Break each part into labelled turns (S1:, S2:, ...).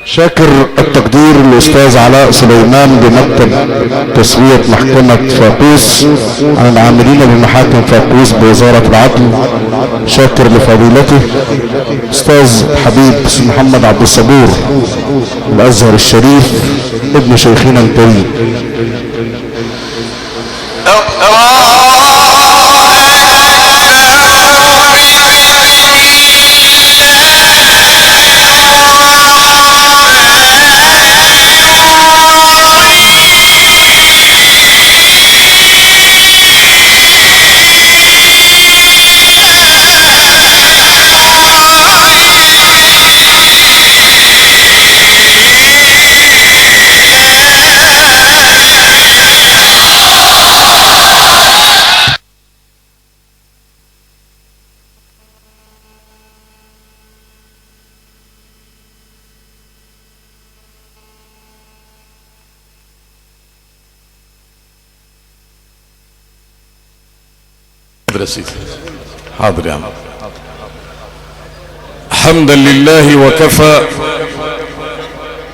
S1: شاكر التقدير الأستاذ علاء سليمان بمكتب تسوية محكمة فاقوس عن العاملين بمحاكم فاقوس بوزارة العدل. شاكر لفضيلته أستاذ حبيب محمد عبد الصبور الأزهر الشريف ابن شيخنا الكريم.
S2: حاضر يا عم. حمدا لله وكفى،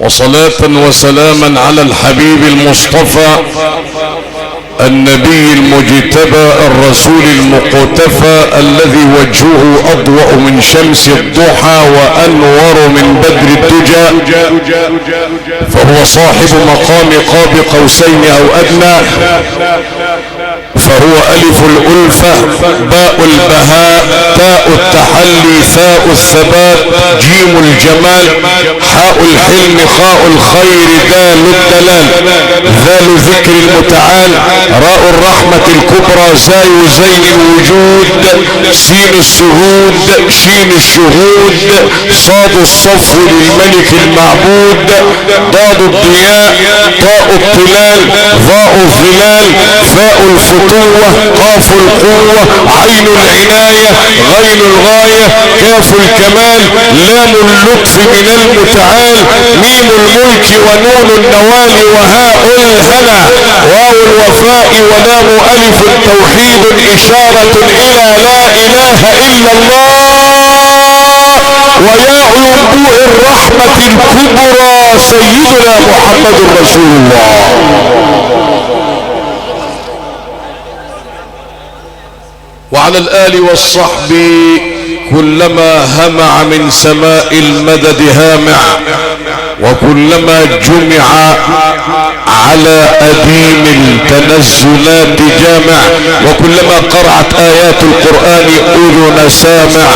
S2: وصلاة وسلاما على الحبيب المصطفى النبي المجتبى الرسول المقتفى الذي وجهه أضوأ من شمس الضحى وأنور من بدر الدجى، فهو صاحب مقام قاب قوسين أو أدنى، فهو ألف الألفة باء البهاء تاء التحلي ثاء الثبات جيم الجمال حاء الحلم خاء الخير دال الدلال ذال ذكر المتعال راء الرحمة الكبرى زاي زين الوجود سين السهود شين الشهود صاد الصف للملك المعبود ضاد الضياء طاء الطلال ضاء الظلال فاء الفتوة قاف القوة عين العناية غين الغاية كاف الكمال لام اللطف من المتعال ميم الملك ونون النوال وهاء الهنا واو الوفاء ولام ألف توحيد إشارة إلى لا إله إلا الله وياء ينبوء الرحمة الكبرى سيدنا محمد رسول الله. وعلى الآل والصحب كلما همع من سماء المدد هامع وكلما جمع على أديم التنزلات جامع وكلما قرعت آيات القرآن أذن سامع.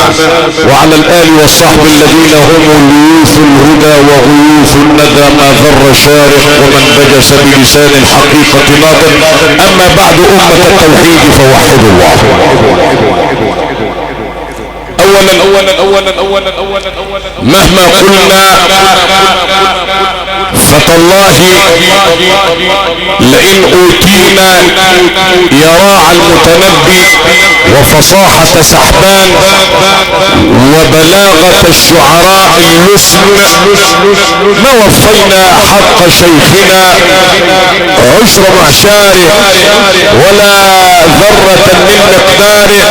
S2: وعلى الآل والصحب الذين هم ليوث الهدى وغيوث الندى ما ذر شارع ومن بجس بلسان الحقيقة ناطق. أما بعد أمة التوحيد فوحدوا الله. أولا مهما قلنا فتالله لئن أوتينا يراع المتنبي وفصاحة سحبان وبلاغة الشعراء اللسن ما وفينا حق شيخنا عشر معشاره ولا ذرة من مقداره،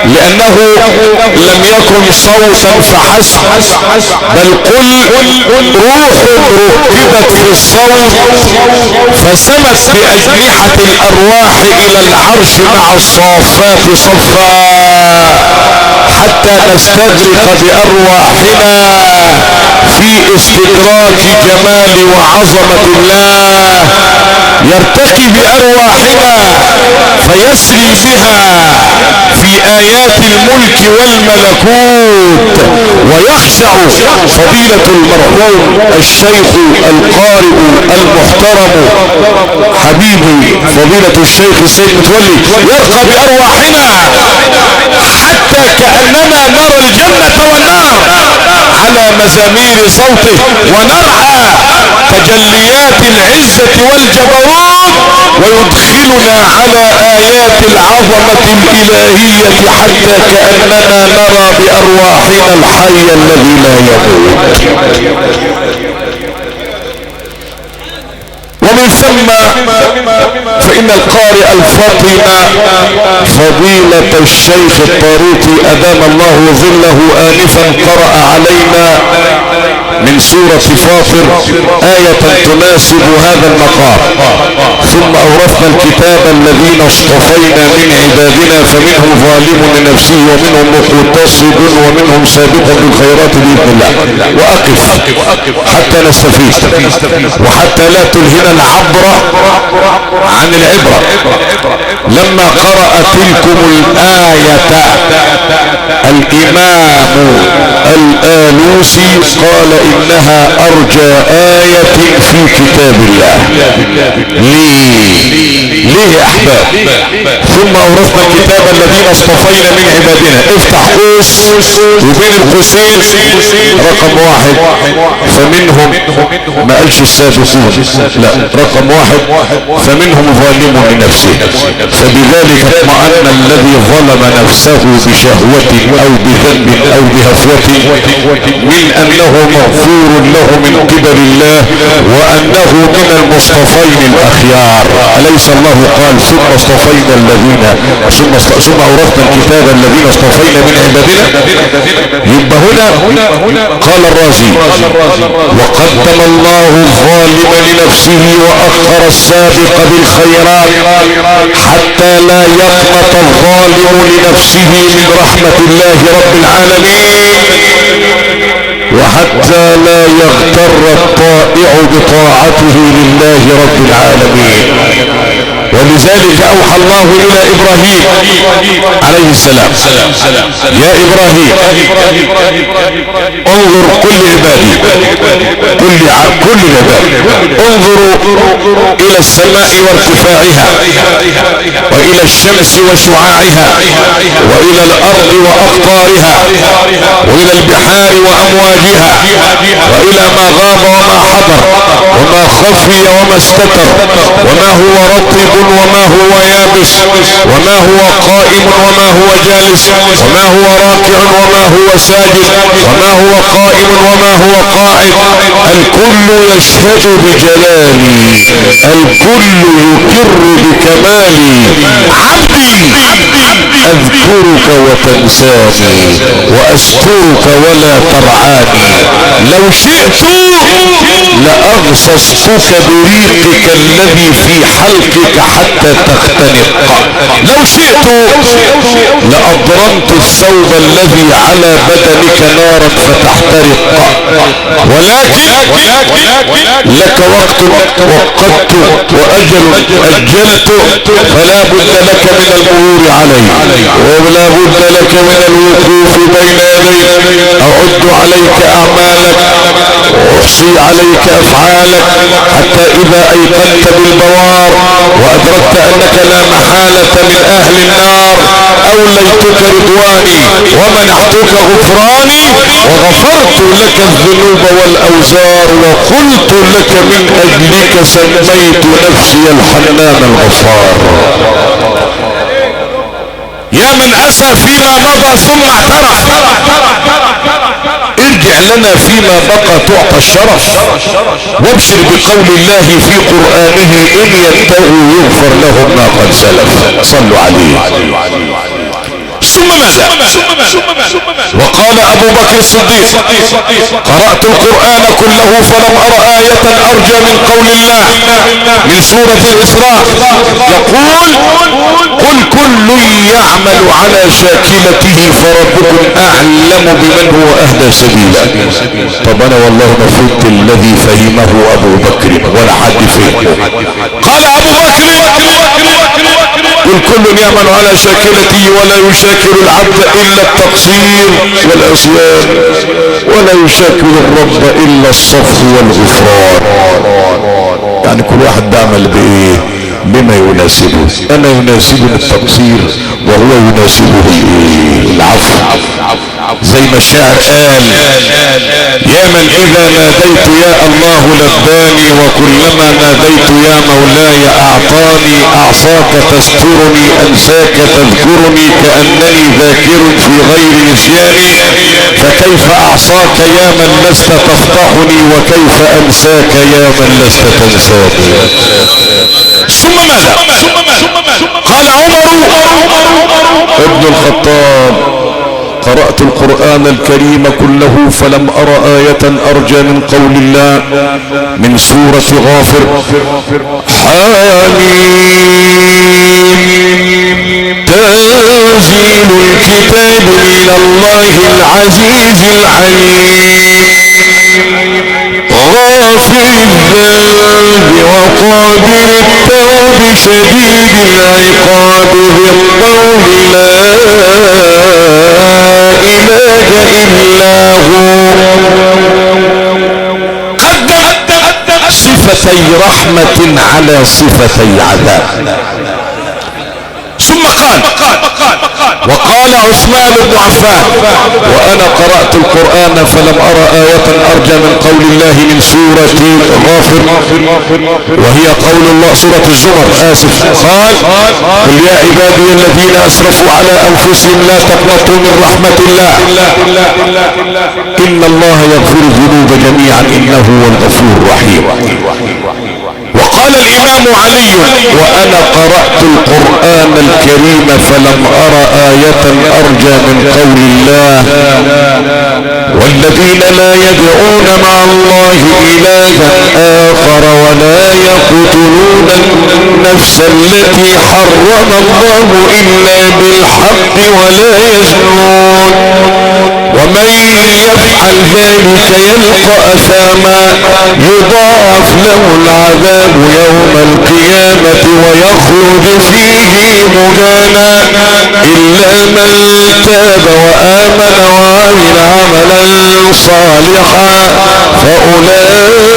S2: لأنه لم يكن صوتا فحسب بل قل روح ركبت في الصوت فسمت بأجنحة الأرواح إلى العرش مع الصافات صفا حتى نستغرق بأرواحنا في استدراك جمال وعظمة الله، يرتقي بأرواحنا فيسري بها في آيات الملك والملكوت ويخشع فضيلة المرحوم الشيخ القارئ المحترم حبيبي فضيلة الشيخ السيد متولي يرقى بأرواحنا حتى كأننا نرى الجنة والنار على مزامير صوته ونرعى تجليات العزة والجبروت ويدخلنا على آيات العظمة الإلهية حتى كأننا نرى بأرواحنا الحي الذي لا يموت. ومن ثم فإن القارئ الفطن فضيلة الشيخ الطاروطي أدام الله ظله آنفا قرأ علينا من سورة فاطر آية تناسب هذا المقام. ثم أورثنا الكتاب الذين اصطفينا من عبادنا فمنهم ظالم لنفسه ومنهم مقتصد ومنهم سابق بالخيرات بإذن الله. وأقف حتى نستفيد وحتى لا تلهنا العبرة عن العبرة. لما قرأ تلكم الآية الإمام الآلوسي قال إنها أرجى آية في كتاب الله. ليه يا أحباب؟ ثم أورثنا الكتاب الذين اصطفينا من عبادنا. افتح قوس وبين القوسين رقم 1 فمنهم ما قالش السابقون، لا رقم 1 فمنهم ظالم لنفسه فبذلك اطمأن الذي ظلم نفسه بشهوة أو بذنب أو بهفوة من أنه مغفور له من قبل الله وأنه من المصطفين الأخيار. أليس الله قال ثم اصطفينا الذين ثم أورثنا الكتاب الذين اصطفينا من عبادنا؟ يبقى هنا قال الرازي وقدم الله الظالم لنفسه وأخر السابق بالخيرات حتى لا يقنط الظالم لنفسه من رحمة الله رب العالمين وحتى لا يغتر الطائع بطاعته لله رب العالمين. ولذلك أوحى الله إلى إبراهيم عليه السلام يا إبراهيم انظر كل عبادي كل عبادي انظروا إلى السماء وارتفاعها وإلى الشمس وشعاعها وإلى الأرض وأقطارها وإلى البحار وأمواجها وإلى ما غاب وما حضر وما خفي وما استتر وما هو رطب وما هو يابس وما هو قائم وما هو جالس وما هو راكع وما هو ساجد وما هو قائم وما هو قاعد. الكل يشهد بجلالي الكل يقر بكمالي. عبدي اذكرك وتنساني واذكرك ولا ترعاني. لو شئت لأغصصتك بريقك الذي في حلقك حتى تختنق. لو شئت لأضرمت الثوب الذي على بدنك نارا فتحترق. ولكن لك وقت وقدت وأجل أجلت فلا بد لك من المرور علي ولا بد لك من الوقوف بين يدي. أعد عليك أعمالك وأحصي عليك أفعالك حتى إذا أيقنت بالبوار وأدركت أنك لا محالة من أهل النار أوليتك رضواني ومنحتك غفراني وغفرت لك الذنوب والأوزار وقلت لك من أجلك سميت نفسي الحنان الغفار. يا من أسى فيما مضى ثم اعترف ارجع لنا فيما بقى تعطى الشرف وابشر بقول الله في قرآنه إن ينتهوا يغفر لهم ما قد سلف. صلوا عليه. ثم ماذا؟ وقال أبو بكر الصديق قرأت القرآن كله فلم أر آية أرجى من قول الله من سورة الإسراء يقول قل كل يعمل على شاكلته فربكم أعلم بمن هو أهدى سبيلا. طب أنا والله ما فهمت الذي فهمه أبو بكر ولا حد فهمه. قال أبو بكر قل كل يعمل على شاكلته ولا يشاكل العبد إلا التقصير والعصيان ولا يشاكل الرب إلا الصفح والغفران. يعني كل واحد بيعمل بإيه؟ بما يناسبه. أنا يناسبني التقصير وهو يناسبه العفو زي ما الشاعر قال: يا من اذا ناديت يا الله لباني، وكلما ناديت يا مولاي اعطاني. اعصاك تسترني، انساك تذكرني، كانني ذاكر في غير نسياني. فكيف اعصاك يا من لست تفضحني، وكيف انساك يا من لست تنساني. ثم ماذا؟ قال عمر ابن الخطاب: قرأت القرآن الكريم كله فلم أر آية أرجى من قول الله من سورة غافر: حميم تنزيل الكتاب من الله العزيز العليم غافر الذنب وقابل التوب شديد العقاب ذي الطول لا إله إلا هو. قدم صفتي رحمة على صفتي عذاب. ثم قال: وقال عثمان بن عفان: وانا قرأت القرآن فلم ارى آية ارجى من قول الله من سورة غافر، وهي قول الله سورة الزمر اسف. قال: قل يا عبادي الذين اسرفوا على انفسهم لا تقنطوا من رحمة الله ان الله يغفر الذنوب جميعا انه هو الغفور الرحيم. وقال الامام علي: وانا قرأت القرآن الكريم فلم ار آية ارجى من قول الله والذين لا يدعون مع الله الها اخر ولا يقتلون النفس التي حرم الله الا بالحق ولا يزنون ومن يفعل ذلك يلقى اثاما يضاعف له العذاب يوم القيامة ويخلد فيه مهانا إلا من تاب وآمن وعمل عملا صالحا فأولئك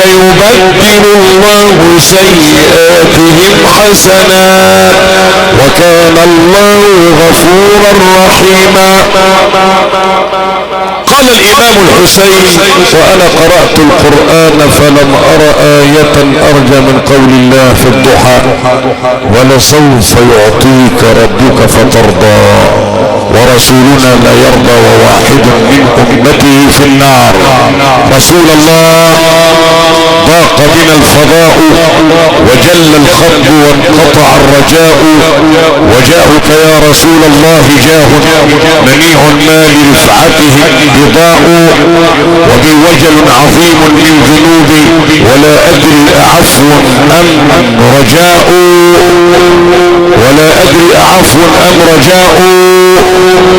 S2: يبدل الله سيئاتهم حسنات وكان الله غفورا رحيما. قال الامام الحسين: وانا قرأت القرآن فلم ار آية ارجى من قول الله في الضحى ولسوف يعطيك ربك فترضى ورسولنا لا يرضى وواحد من امته في النار. رسول الله ضاق بنا الفضاء وجل الخط وانقطع الرجاء وجاءك يا رسول الله جاه منيع المال رفعته بضاء وبي وجل عظيم من ذنوبي ولا ادري اعفو ام رجاء ولا ادري اعفو ام رجاء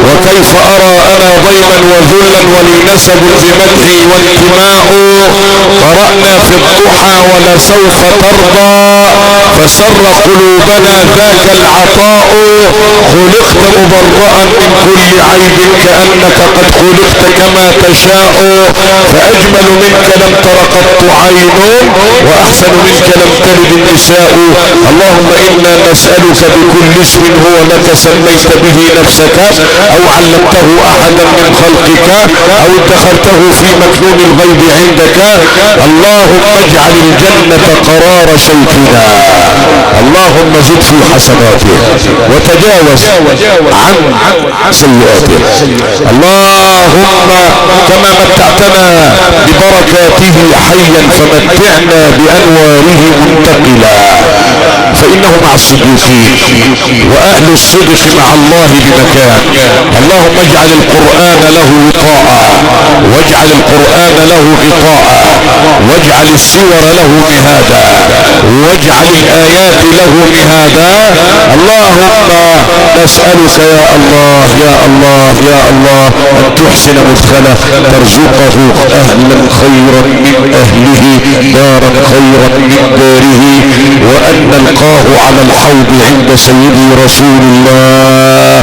S2: وكيف ارى انا ضيما وذلا ولي نسب بمدحي وانتماء قرأنا في الضحى ولسوف ترضى فسر قلوبنا ذاك العطاء خلقت مبرأ من كل عيب كأنك قد خلقت كما تشاء فأجمل منك لم تر قط عين وأحسن منك لم تلد النساء. اللهم إنا نسألك بكل اسم هو لك سميت به نفسك أو علمته أحدا من خلقك أو ادخرته في مكنون الغيب عندك اللهم اجعل الجنة قرار شيخنا اللهم زد في حسناته وتجاوز عن سيئاته. اللهم كما متعتنا ببركاته حيا فمتعنا بأنواره منتقلا فإنه مع الصديقين وأهل الصدق مع الله بمكان. اللهم اجعل القرآن له وقاء واجعل القرآن له غطاء واجعل السور له مهادا واجعل الآيات له مهادا. اللهم نسألك يا الله يا الله يا الله أن تحسن مدخله ترزقه أهلا خيرا من أهله دارا خيرا من داره وأن سقاه على الحوض عند سيدي رسول الله.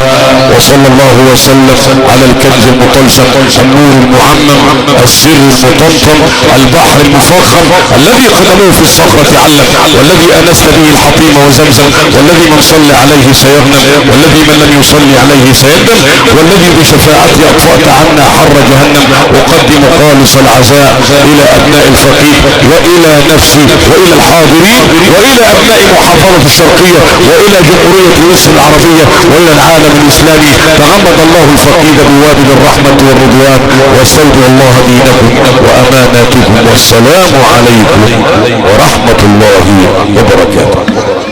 S2: وصلى الله وسلم على الكنز المطلسم، النور المعمم، السر المطمطم، البحر المفخم، الذي قدموه في الصخرة علم، والذي انست به الحطيم وزمزم، والذي من صلى عليه سيغنم، والذي من لم يصلي عليه سيندم، والذي بشفاعته اطفأت عنا حر جهنم. اقدم خالص العزاء الى ابناء الفقيه والى نفسي والى الحاضرين والى ابناء محافظة الشرقية والى جمهورية مصر العربية والى العالم الاسلامي. تغمد الله الفقيد بوابل الرحمة والرضوان، واستودع الله دينكم واماناتكم، والسلام عليكم ورحمة الله وبركاته.